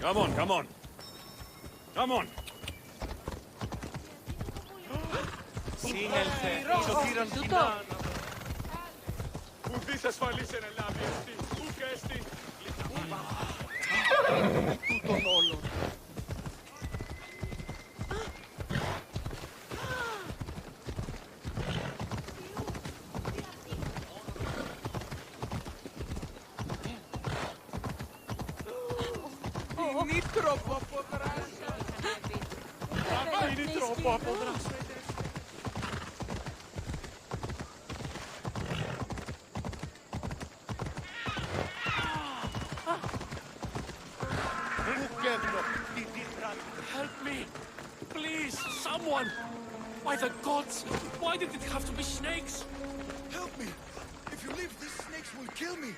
Come on, come on. Come on. Σύνελθε, σωτήραν κοινά. Ουδής ασφαλής εν ελάβει έστι. Ούκ έστι. Τούτον όλων. Είναι τρόπο από δράσα. Είναι τρόπο από δράσα. Help me! Please, someone! By the gods! Why did it have to be snakes? Help me! If you leave, these snakes will kill me!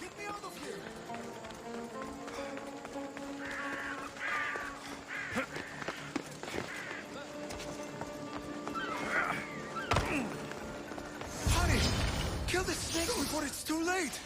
Get me out of here! Honey! Kill the snakes before it's too late!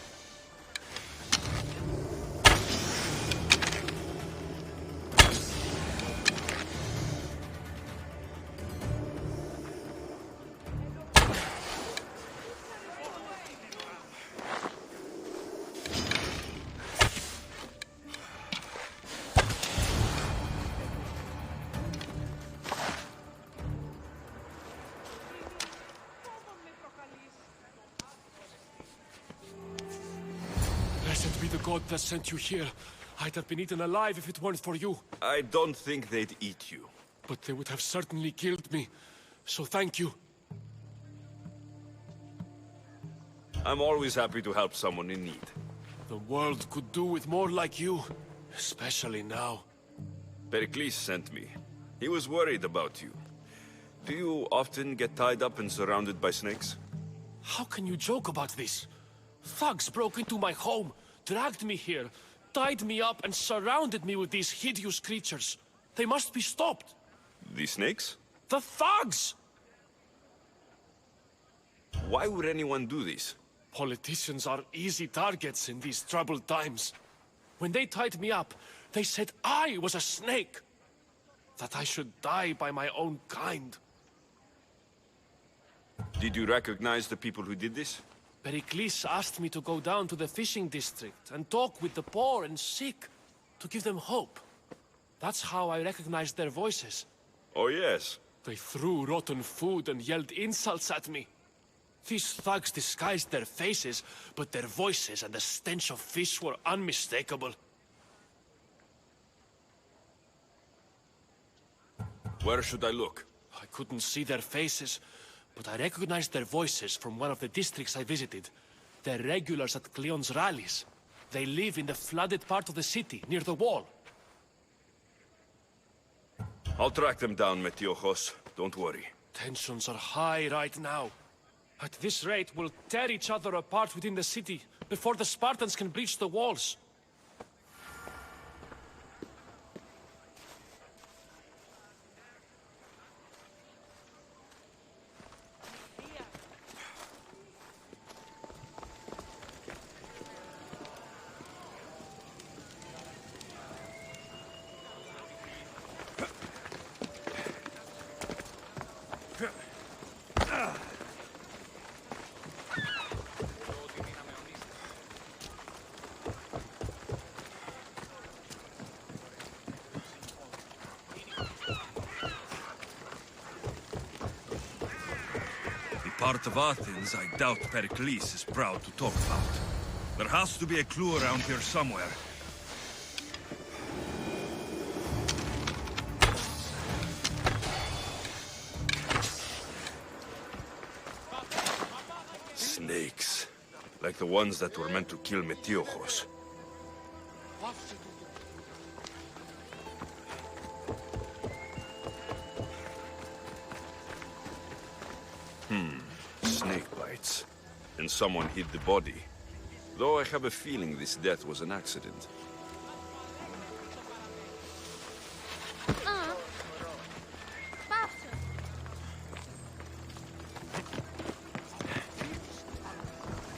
Blessed be the god that sent you here. I'd have been eaten alive if it weren't for you. I don't think they'd eat you. But they would have certainly killed me. So thank you. I'm always happy to help someone in need. The world could do with more like you. Especially now. Pericles sent me. He was worried about you. Do you often get tied up and surrounded by snakes? How can you joke about this? Thugs broke into my home, dragged me here, tied me up and surrounded me with these hideous creatures. They must be stopped. The snakes? The thugs! Why would anyone do this? Politicians are easy targets in these troubled times. When they tied me up, they said I was a snake. That I should die by my own kind. Did you recognize the people who did this? Pericles asked me to go down to the fishing district and talk with the poor and sick, to give them hope. That's how I recognized their voices. Oh yes. They threw rotten food and yelled insults at me. These thugs disguised their faces, but their voices and the stench of fish were unmistakable. Where should I look? I couldn't see their faces, but I recognized their voices from one of the districts I visited. They're regulars at Cleon's rallies. They live in the flooded part of the city, near the wall. I'll track them down, Metiochos. Don't worry. Tensions are high right now. At this rate, we'll tear each other apart within the city, before the Spartans can breach the walls. Part of Athens I doubt Pericles is proud to talk about. There has to be a clue around here somewhere. Snakes. Like the ones that were meant to kill Metiochos. Snake bites. And someone hid the body. Though I have a feeling this death was an accident.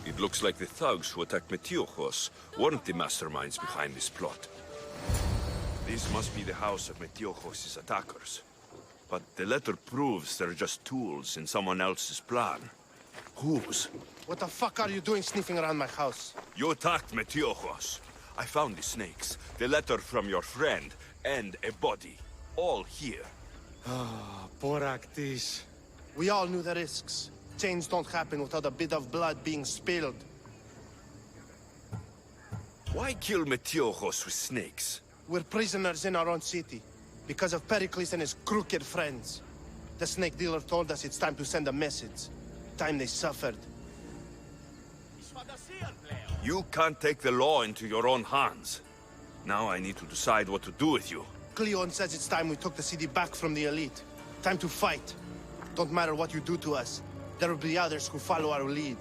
It looks like the thugs who attacked Metiochos weren't the masterminds behind this plot. This must be the house of Metiochos' attackers. But the letter proves they're just tools in someone else's plan. Whose? What the fuck are you doing sniffing around my house? You attacked Metiochos. I found the snakes, the letter from your friend, and a body. All here. Poor Actis. We all knew the risks. Change don't happen without a bit of blood being spilled. Why kill Metiochos with snakes? We're prisoners in our own city, because of Pericles and his crooked friends. The snake dealer told us it's time to send a message. Time they suffered. You can't take the law into your own hands. Now I need to decide what to do with you. Cleon says it's time we took the city back from the elite. Time to fight. Don't matter what you do to us. There will be others who follow our lead.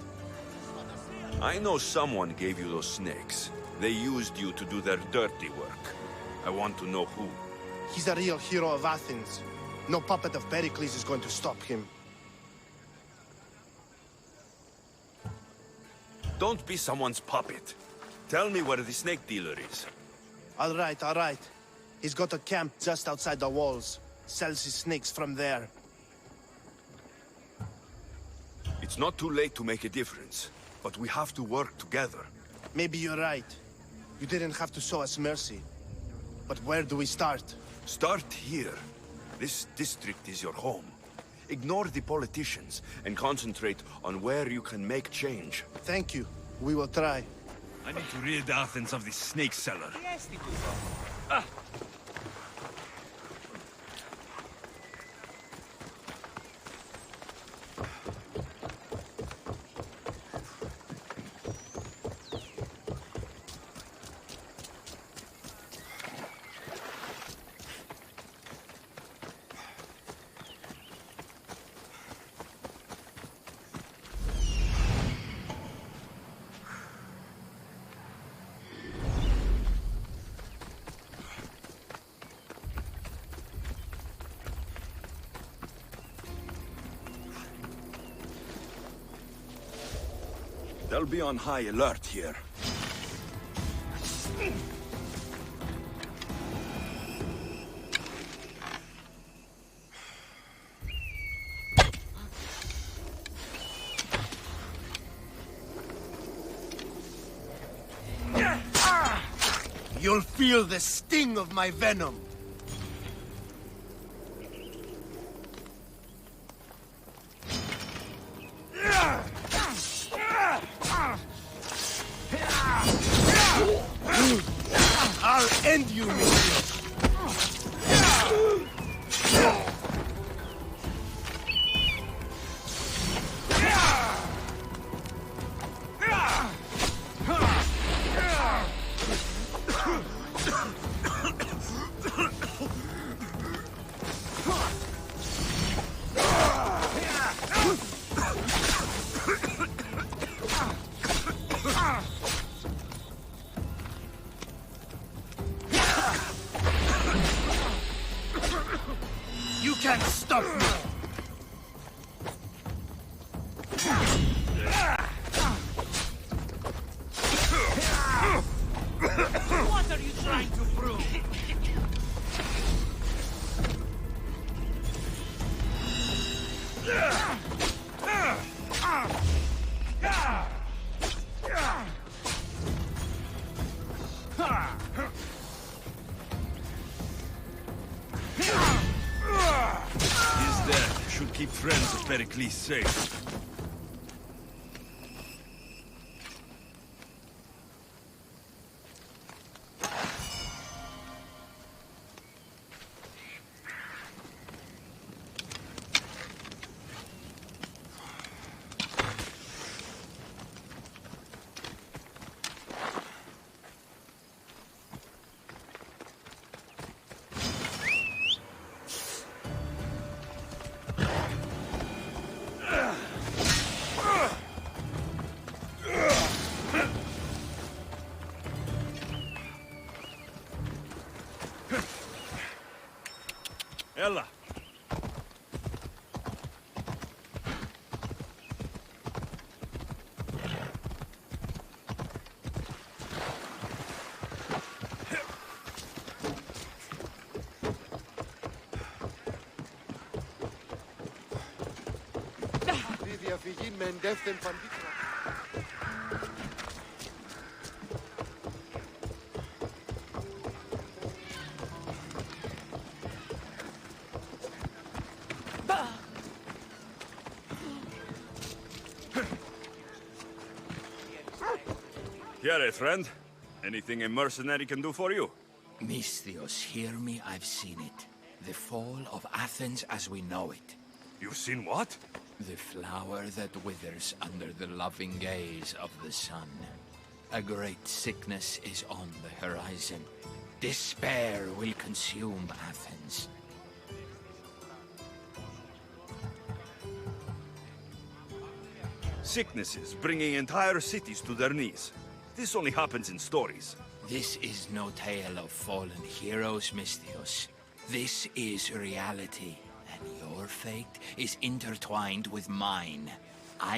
I know someone gave you those snakes. They used you to do their dirty work. I want to know who. He's a real hero of Athens. No puppet of Pericles is going to stop him. Don't be someone's puppet. Tell me where the snake dealer is. All right, all right. He's got a camp just outside the walls. Sells his snakes from there. It's not too late to make a difference, but we have to work together. Maybe you're right. You didn't have to show us mercy. But where do we start? Start here. This district is your home. Ignore the politicians and concentrate on where you can make change. Thank you. We will try. I need to rid Athens of this snake seller. They'll be on high alert here. You'll feel the sting of my venom. I'll end you, Minion! You can't stop me! What are you trying to prove? His death should keep friends of Pericles safe. Ella. διαφυγή με εντεύθεν παντίκρα. Here, friend. Anything a mercenary can do for you? Misthios, hear me, I've seen it. The fall of Athens as we know it. You've seen what? The flower that withers under the loving gaze of the sun. A great sickness is on the horizon. Despair will consume Athens. Sicknesses bringing entire cities to their knees. This only happens in stories. This is no tale of fallen heroes, Misthios. This is reality, and your fate is intertwined with mine.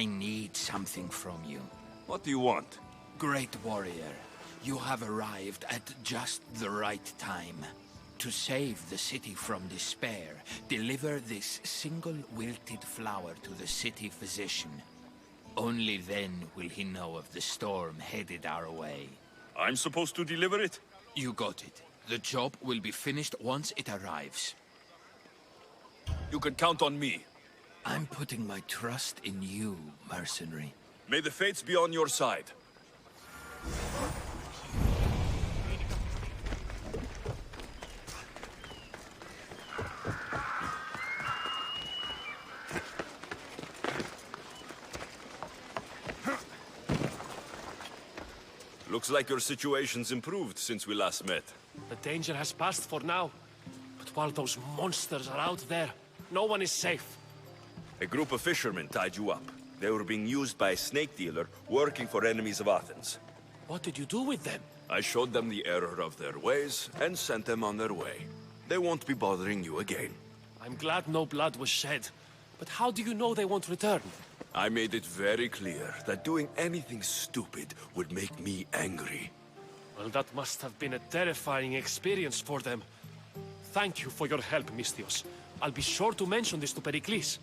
I need something from you. What do you want? Great warrior, you have arrived at just the right time. To save the city from despair, deliver this single wilted flower to the city physician. Only then will he know of the storm headed our way. I'm supposed to deliver it? You got it. The job will be finished once it arrives. You can count on me. I'm putting my trust in you, mercenary. May the fates be on your side. Looks like your situation's improved since we last met. The danger has passed for now. But while those monsters are out there, no one is safe. A group of fishermen tied you up. They were being used by a snake dealer working for enemies of Athens. What did you do with them? I showed them the error of their ways and sent them on their way. They won't be bothering you again. I'm glad no blood was shed. But how do you know they won't return? I made it very clear that doing anything stupid would make me angry. Well, that must have been a terrifying experience for them. Thank you for your help, Misthios. I'll be sure to mention this to Pericles.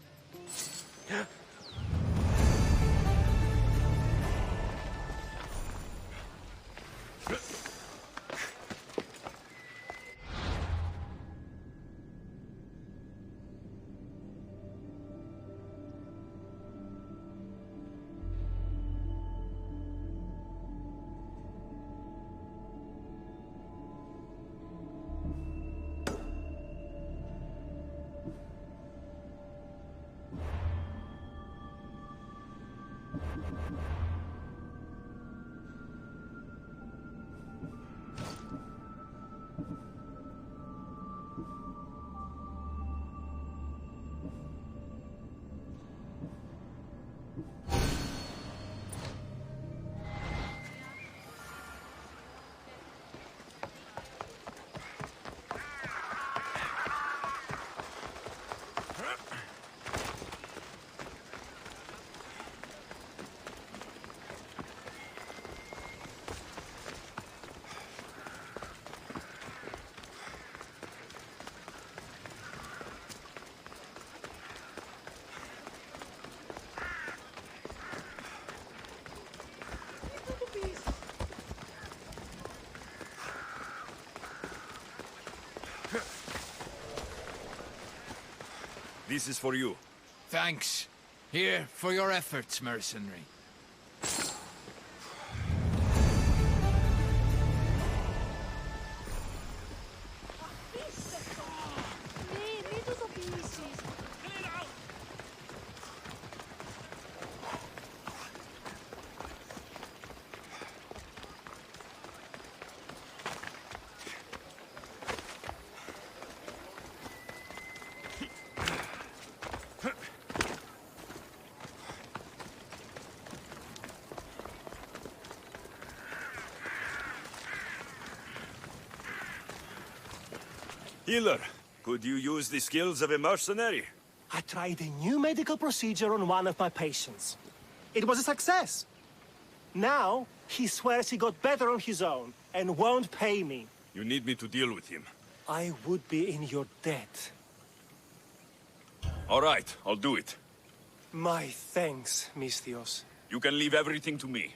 This is for you. Thanks. Here, for your efforts, mercenary. Healer, could you use the skills of a mercenary? I tried a new medical procedure on one of my patients. It was a success. Now, he swears he got better on his own and won't pay me. You need me to deal with him. I would be in your debt. All right, I'll do it. My thanks, Misthios. You can leave everything to me.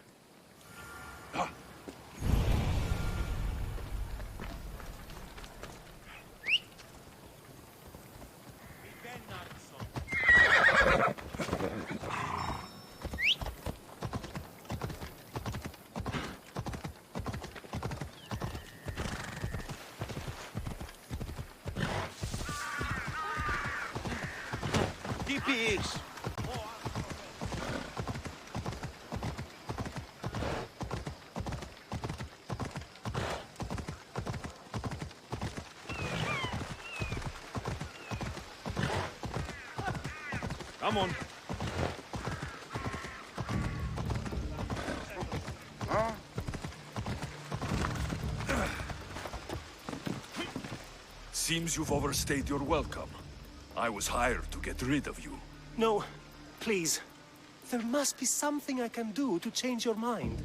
DPS! Come on. Seems you've overstayed your welcome. I was hired to get rid of you. No, please. There must be something I can do to change your mind.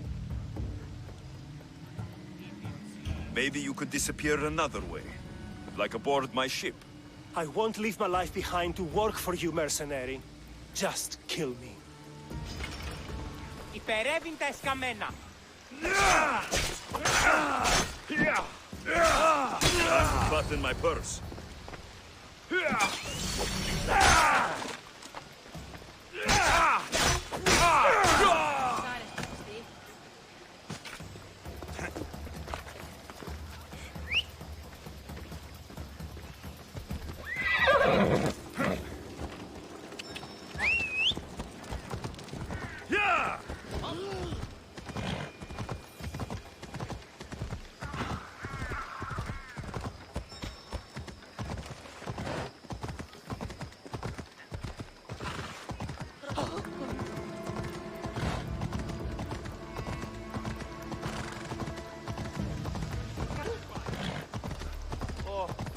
Maybe you could disappear another way. Like aboard my ship. I won't leave my life behind to work for you, mercenary. Just kill me. Υπερεύειν τα εσκαμμένα. Button my purse.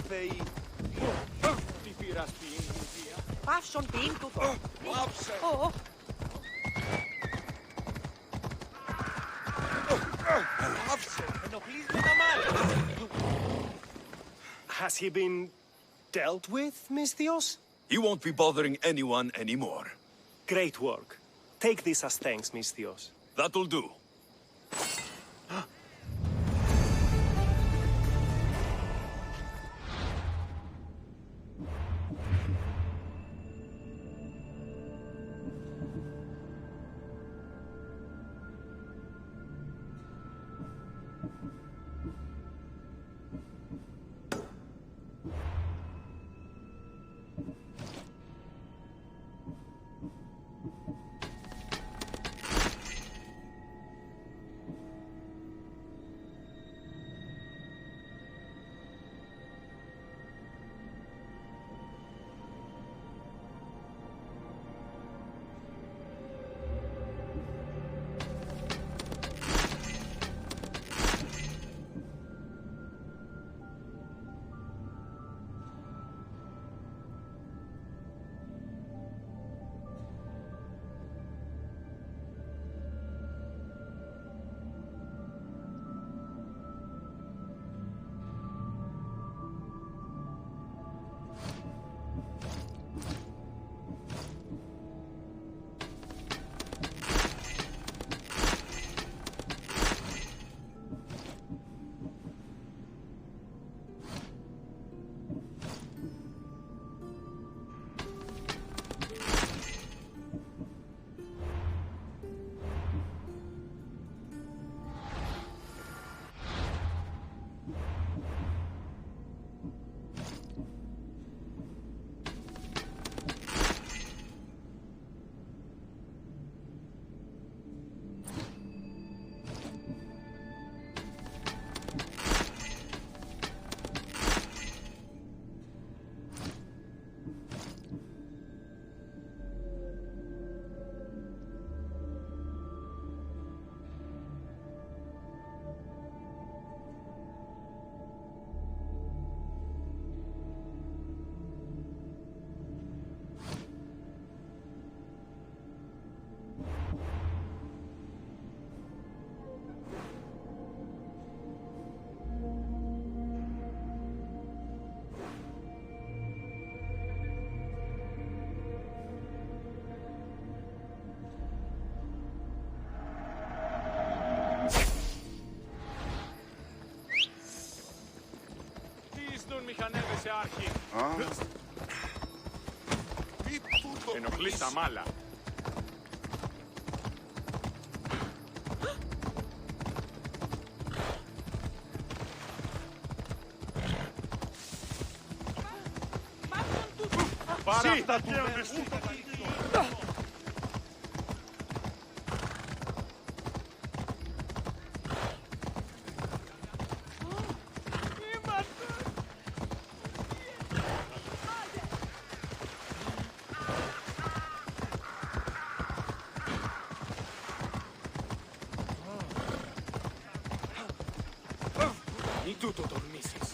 Θεοί. Τι πειραστεί η Ινδία. Παύσον την του. Πάψε. Πάψε. Ενοχλείς με τα μάτια. Has he been dealt with, Misthios? He won't be bothering anyone anymore. Great work. Take this as thanks, Misthios. That'll do. ανέβεσαι, Άρχη. Ενοχλείς τα μάλα. Πάρα αυτά του Μη τούτο τολμήσεις.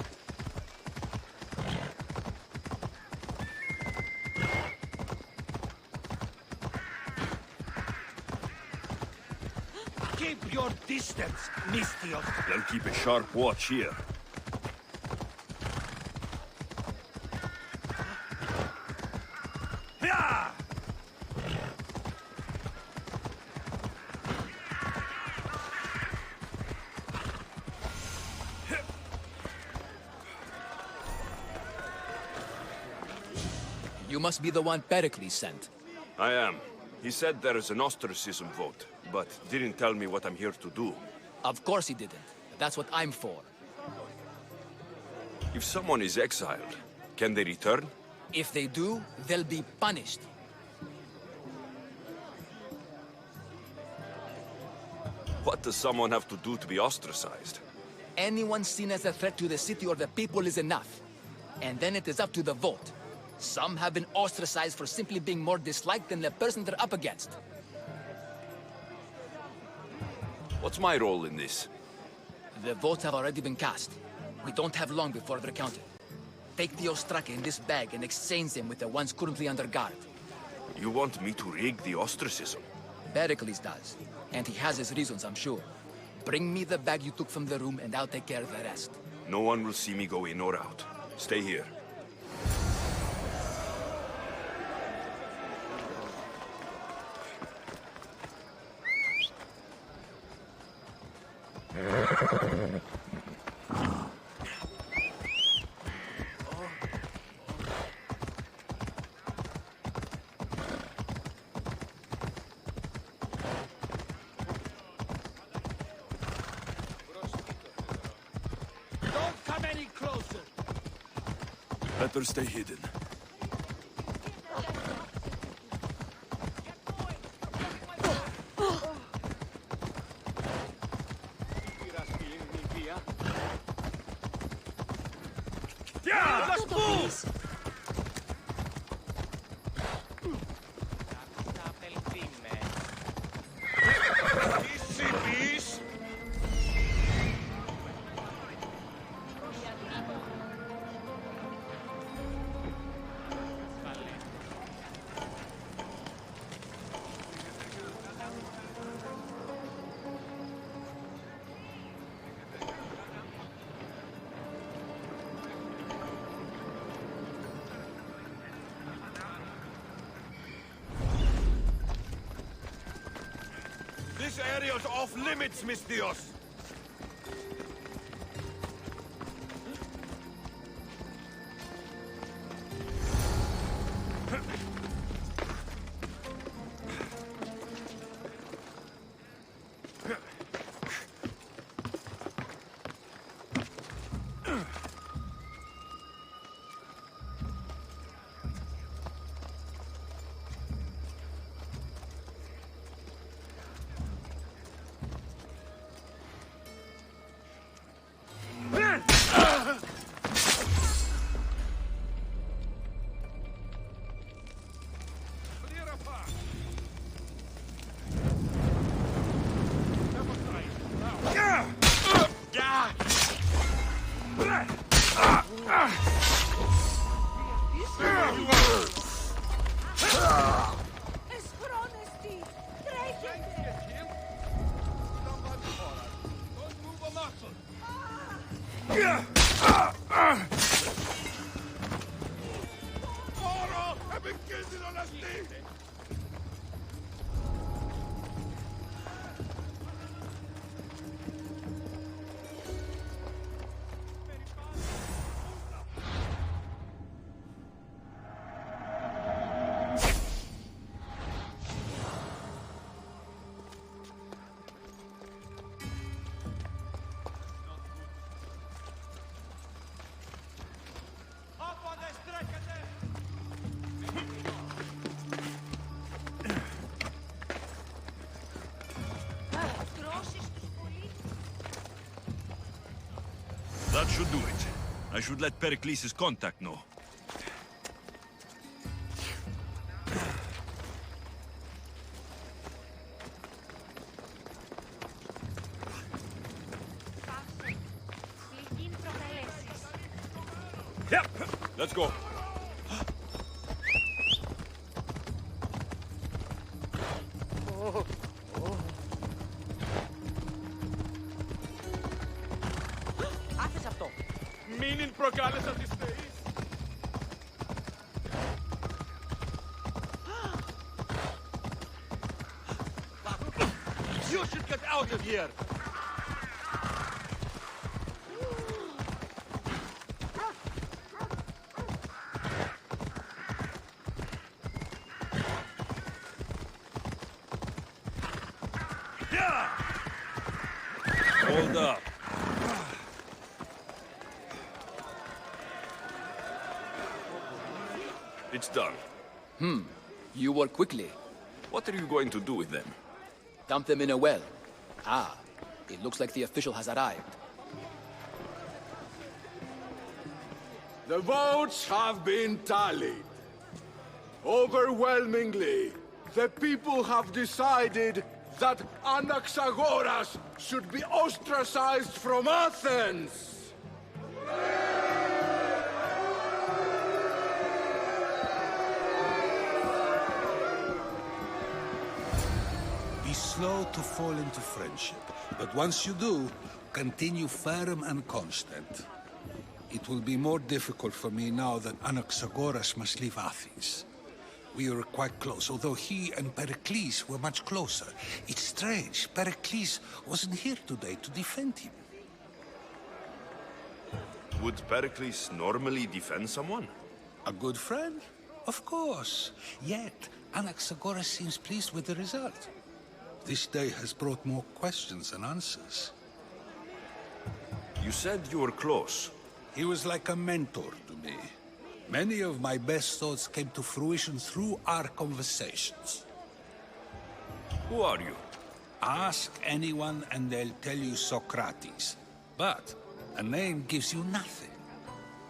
Keep your distance, Mistios. They'll keep a sharp watch here. You must be the one Pericles sent. I am. He said there is an ostracism vote, but didn't tell me what I'm here to do. Of course he didn't. That's what I'm for. If someone is exiled, can they return? If they do, they'll be punished. What does someone have to do to be ostracized? Anyone seen as a threat to the city or the people is enough. And then it is up to the vote. Some have been ostracized for simply being more disliked than the person they're up against. What's my role in this? The votes have already been cast. We don't have long before they're counted. Take the ostraka in this bag and exchange them with the ones currently under guard. You want me to rig the ostracism? Pericles does. And he has his reasons, I'm sure. Bring me the bag you took from the room and I'll take care of the rest. No one will see me go in or out. Stay here. Don't come any closer. Better stay hidden. This area's off limits, Mistios. That should do it. I should let Pericles' contact know. Yep. Let's go. Άφησε αυτό. Μην προκάλεσα τις θεείς. You should get out of here. Hold up. It's done. You work quickly. What are you going to do with them? Dump them in a well. Ah, it looks like the official has arrived. The votes have been tallied. Overwhelmingly, the people have decided that Anaxagoras should be ostracized from Athens! Be slow to fall into friendship, but once you do, continue firm and constant. It will be more difficult for me now that Anaxagoras must leave Athens. We were quite close, although he and Pericles were much closer. It's strange, Pericles wasn't here today to defend him. Would Pericles normally defend someone? A good friend? Of course. Yet, Anaxagoras seems pleased with the result. This day has brought more questions than answers. You said you were close. He was like a mentor to me. Many of my best thoughts came to fruition through our conversations. Who are you? Ask anyone and they'll tell you Socrates. But a name gives you nothing.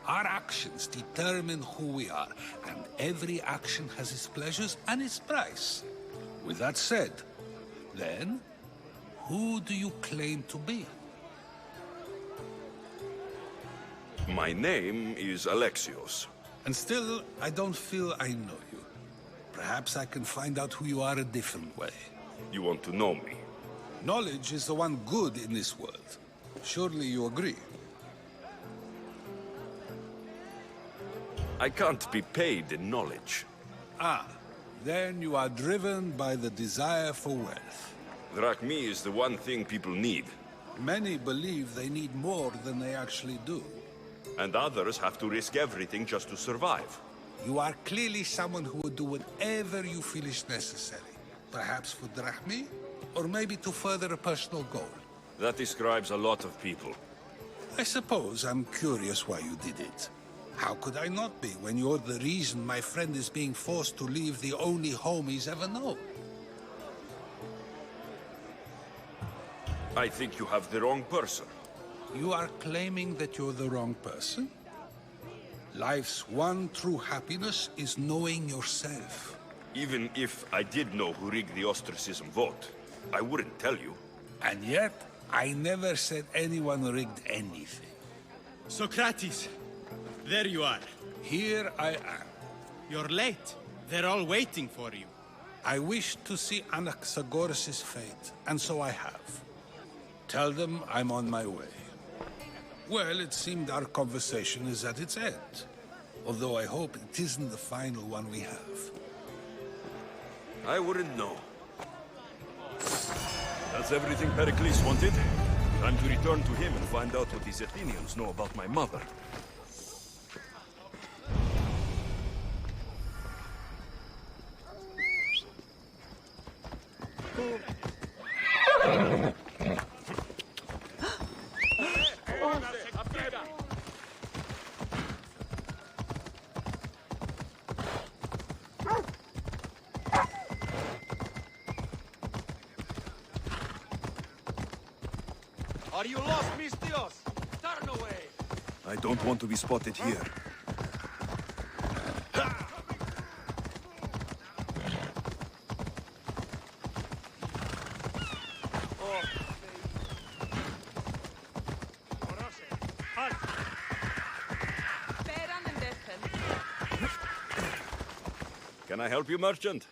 Our actions determine who we are, and every action has its pleasures and its price. With that said, then, who do you claim to be? My name is Alexios. And still, I don't feel I know you. Perhaps I can find out who you are a different way. You want to know me? Knowledge is the one good in this world. Surely you agree? I can't be paid in knowledge. Ah, then you are driven by the desire for wealth. Drachmi is the one thing people need. Many believe they need more than they actually do. And others have to risk everything just to survive. You are clearly someone who would do whatever you feel is necessary. Perhaps for drachmi, or maybe to further a personal goal. That describes a lot of people. I suppose I'm curious why you did it. How could I not be when you're the reason my friend is being forced to leave the only home he's ever known? I think you have the wrong person. You are claiming that you're the wrong person? Life's one true happiness is knowing yourself. Even if I did know who rigged the ostracism vote, I wouldn't tell you. And yet, I never said anyone rigged anything. Socrates, there you are. Here I am. You're late. They're all waiting for you. I wish to see Anaxagoras' fate, and so I have. Tell them I'm on my way. Well, it seemed our conversation is at its end. Although I hope it isn't the final one we have. I wouldn't know. That's everything Pericles wanted. Time to return to him and find out what these Athenians know about my mother. Are you lost, Mistios? Turn away! I don't want to be spotted here. Can I help you, merchant?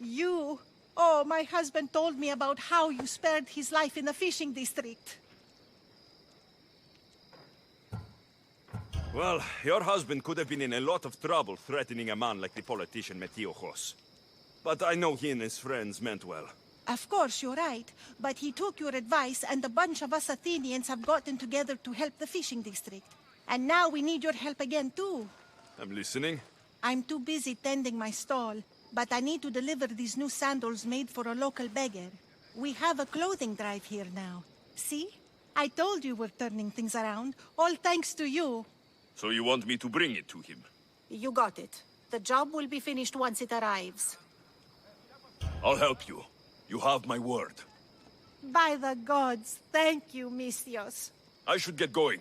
You? Oh, my husband told me about how you spared his life in the fishing district. Well, your husband could have been in a lot of trouble threatening a man like the politician Metiochos. But I know he and his friends meant well. Of course, you're right. But he took your advice, and a bunch of us Athenians have gotten together to help the fishing district. And now we need your help again, too. I'm listening. I'm too busy tending my stall, but I need to deliver these new sandals made for a local beggar. We have a clothing drive here now. See? I told you we're turning things around, all thanks to you. So you want me to bring it to him? You got it. The job will be finished once it arrives. I'll help you. You have my word. By the gods, thank you, Misthios. I should get going.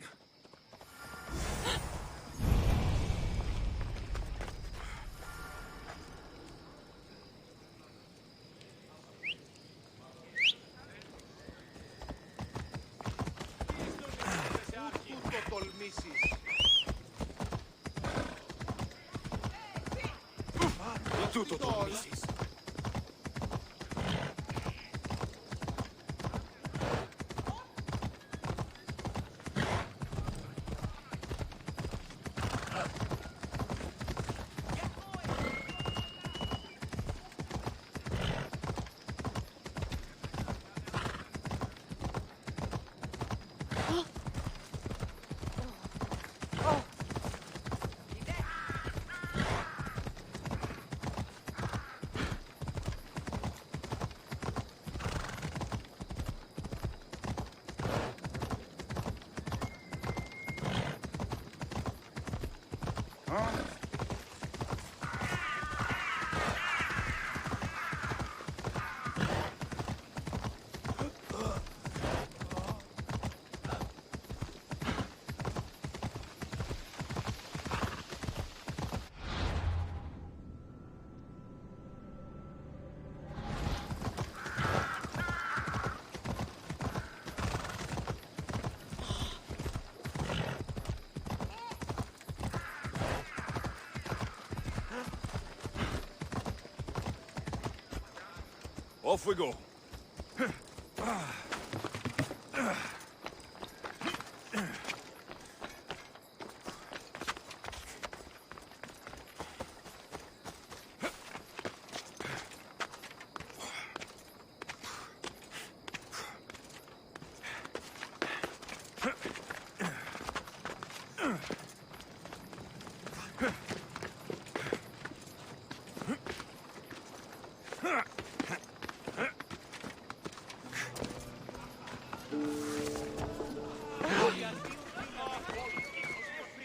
Off we go.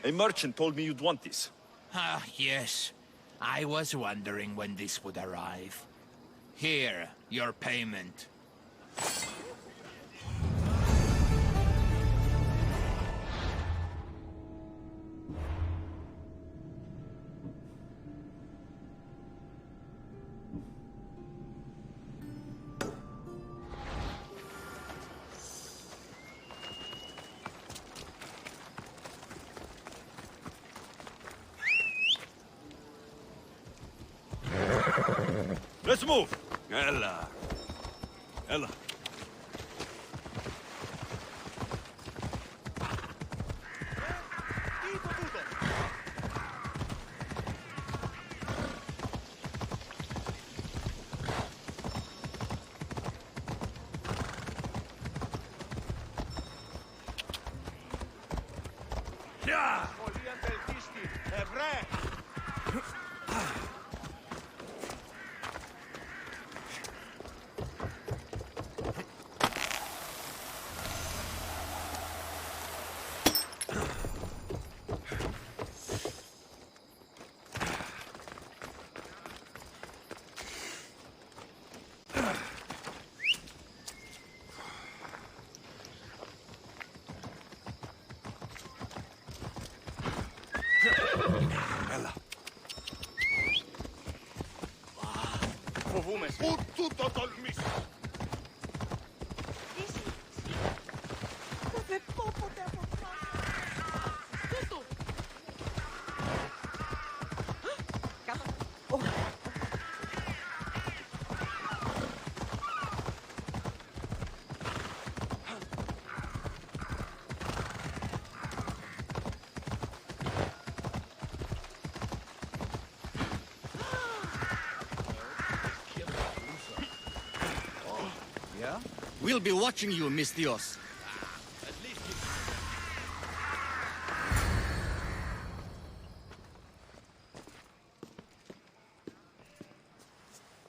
A merchant told me you'd want this. Ah, yes. I was wondering when this would arrive. Here, your payment. Let's move! Ella. Ella. Yeah! Πού τούτο τολμήσεις! Δεν πω ποτέ από We'll be watching you, Miss Dios.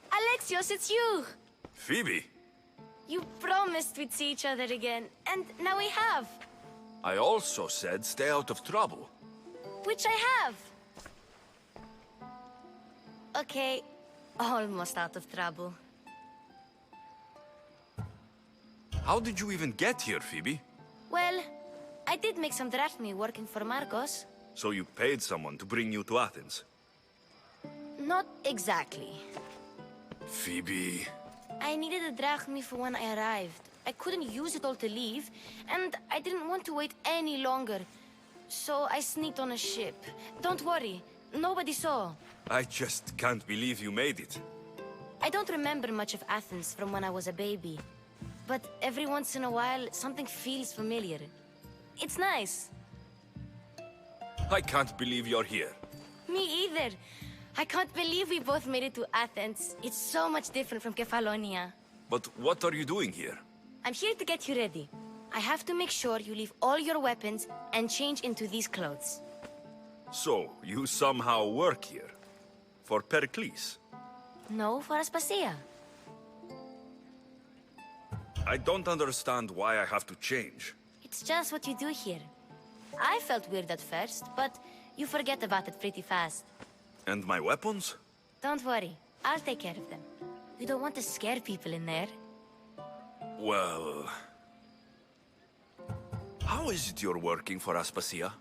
Alexios, it's you! Phoebe, You promised we'd see each other again, and now we have. I also said stay out of trouble. Which I have. Okay, almost out of trouble. How did you even get here, Phoebe? Well, I did make some drachmi working for Marcos. So you paid someone to bring you to Athens? Not exactly. Phoebe... I needed a drachmi for when I arrived. I couldn't use it all to leave, and I didn't want to wait any longer. So I sneaked on a ship. Don't worry, nobody saw. I just can't believe you made it. I don't remember much of Athens from when I was a baby. But every once in a while, something feels familiar. It's nice. I can't believe you're here. Me either. I can't believe we both made it to Athens. It's so much different from Kefalonia. But what are you doing here? I'm here to get you ready. I have to make sure you leave all your weapons and change into these clothes. So, you somehow work here? For Pericles? No, for Aspasia. I don't understand why I have to change. It's just what you do here. I felt weird at first, but you forget about it pretty fast. And my weapons? Don't worry, I'll take care of them. You don't want to scare people in there. Well... How is it you're working for Aspasia?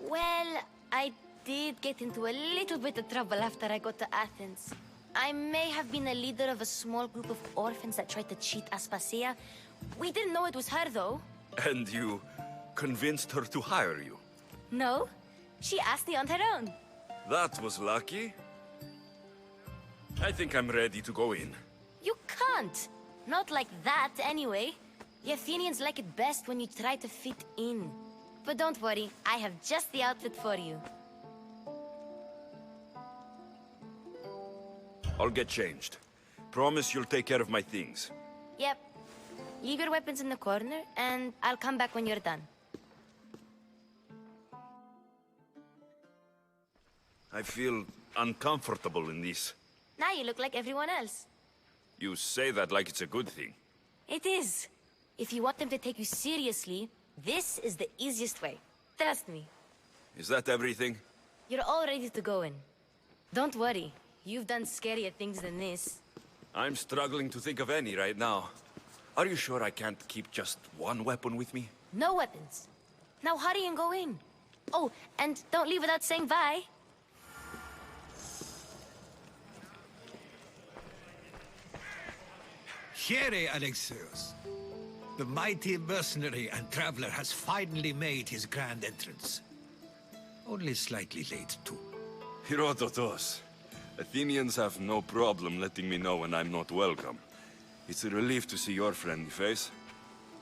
Well, I did get into a little bit of trouble after I got to Athens. I may have been a leader of a small group of orphans that tried to cheat Aspasia. We didn't know it was her, though. And you convinced her to hire you? No, she asked me on her own. That was lucky. I think I'm ready to go in. You can't. Not like that, anyway. The Athenians like it best when you try to fit in. But don't worry, I have just the outfit for you. I'll get changed. Promise you'll take care of my things. Yep. Leave your weapons in the corner, and I'll come back when you're done. I feel uncomfortable in this. Now you look like everyone else. You say that like it's a good thing. It is. If you want them to take you seriously, this is the easiest way. Trust me. Is that everything? You're all ready to go in. Don't worry. You've done scarier things than this. I'm struggling to think of any right now. Are you sure I can't keep just one weapon with me? No weapons. Now hurry and go in. Oh, and don't leave without saying bye. Here, Alexios. The mighty mercenary and traveler has finally made his grand entrance. Only slightly late, too. Herodotos. Athenians have no problem letting me know when I'm not welcome. It's a relief to see your friendly face.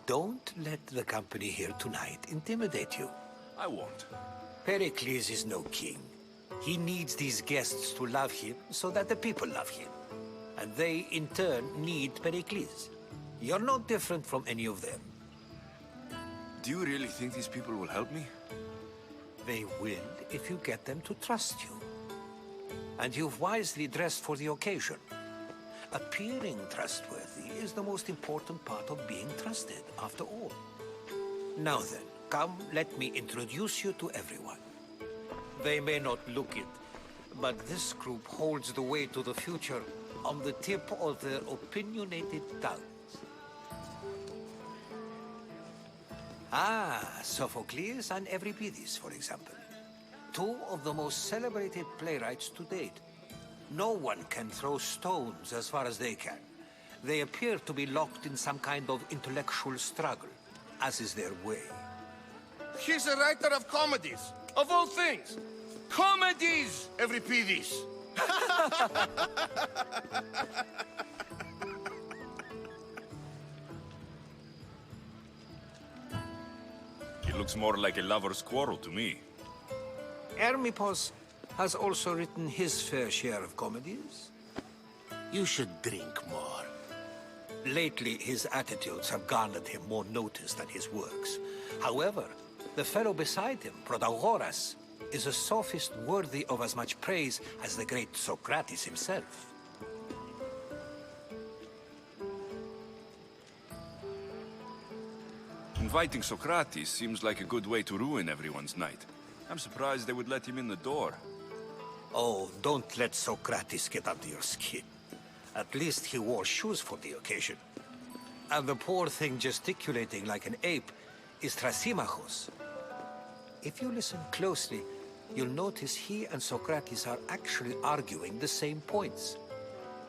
Don't let the company here tonight intimidate you. I won't. Pericles is no king. He needs these guests to love him so that the people love him. And they, in turn, need Pericles. You're no different from any of them. Do you really think these people will help me? They will if you get them to trust you. And you've wisely dressed for the occasion. Appearing trustworthy is the most important part of being trusted, after all. Now then, come, let me introduce you to everyone. They may not look it, but this group holds the way to the future on the tip of their opinionated tongues. Sophocles and Euripides, for example. Two of the most celebrated playwrights to date. No one can throw stones as far as they can. They appear to be locked in some kind of intellectual struggle, as is their way. He's a writer of comedies, of all things. Comedies, Euripides! It looks more like a lover's quarrel to me. Hermippos has also written his fair share of comedies. You should drink more. Lately, his attitudes have garnered him more notice than his works. However, the fellow beside him, Protagoras, is a sophist worthy of as much praise as the great Socrates himself. Inviting Socrates seems like a good way to ruin everyone's night. I'm surprised they would let him in the door. Oh, don't let Socrates get under your skin. At least he wore shoes for the occasion. And the poor thing gesticulating like an ape is Thrasymachos. If you listen closely, you'll notice he and Socrates are actually arguing the same points.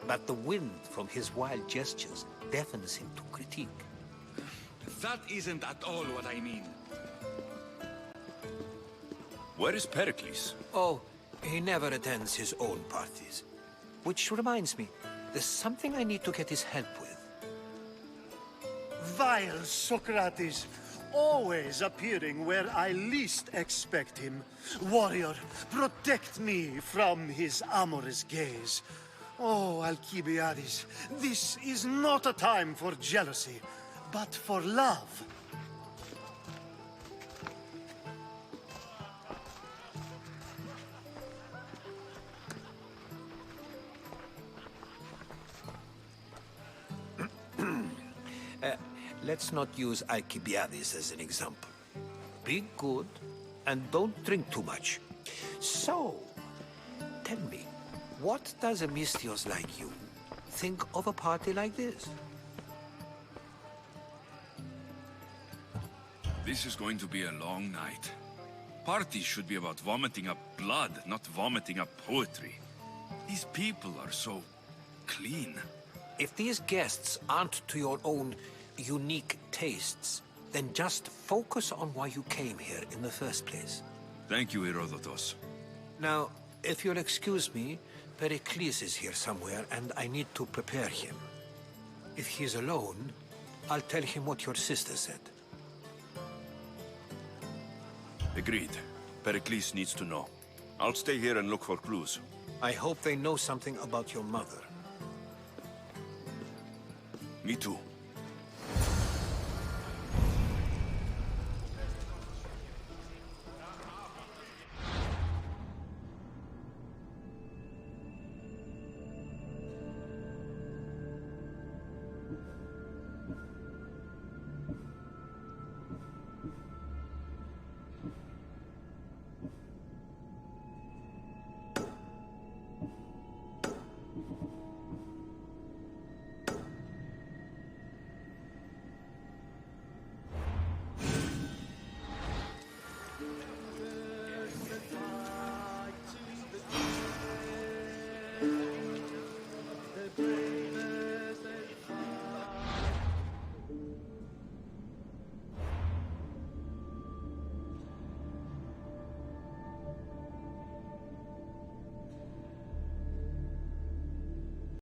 But the wind from his wild gestures deafens him to critique. That isn't at all what I mean. Where is Pericles? Oh, he never attends his own parties. Which reminds me, there's something I need to get his help with. Vile Socrates, always appearing where I least expect him. Warrior, protect me from his amorous gaze. Oh, Alcibiades, this is not a time for jealousy, but for love. Let's not use Alcibiades as an example. Be good, and don't drink too much. So, tell me, what does a Misthios like you think of a party like this? This is going to be a long night. Parties should be about vomiting up blood, not vomiting up poetry. These people are so clean. If these guests aren't to your own unique tastes, then just focus on why you came here in the first place. Thank you, Herodotus. Now, if you'll excuse me, Pericles is here somewhere, and I need to prepare him. If he's alone, I'll tell him what your sister said. Agreed. Pericles needs to know. I'll stay here and look for clues. I hope they know something about your mother. Me too.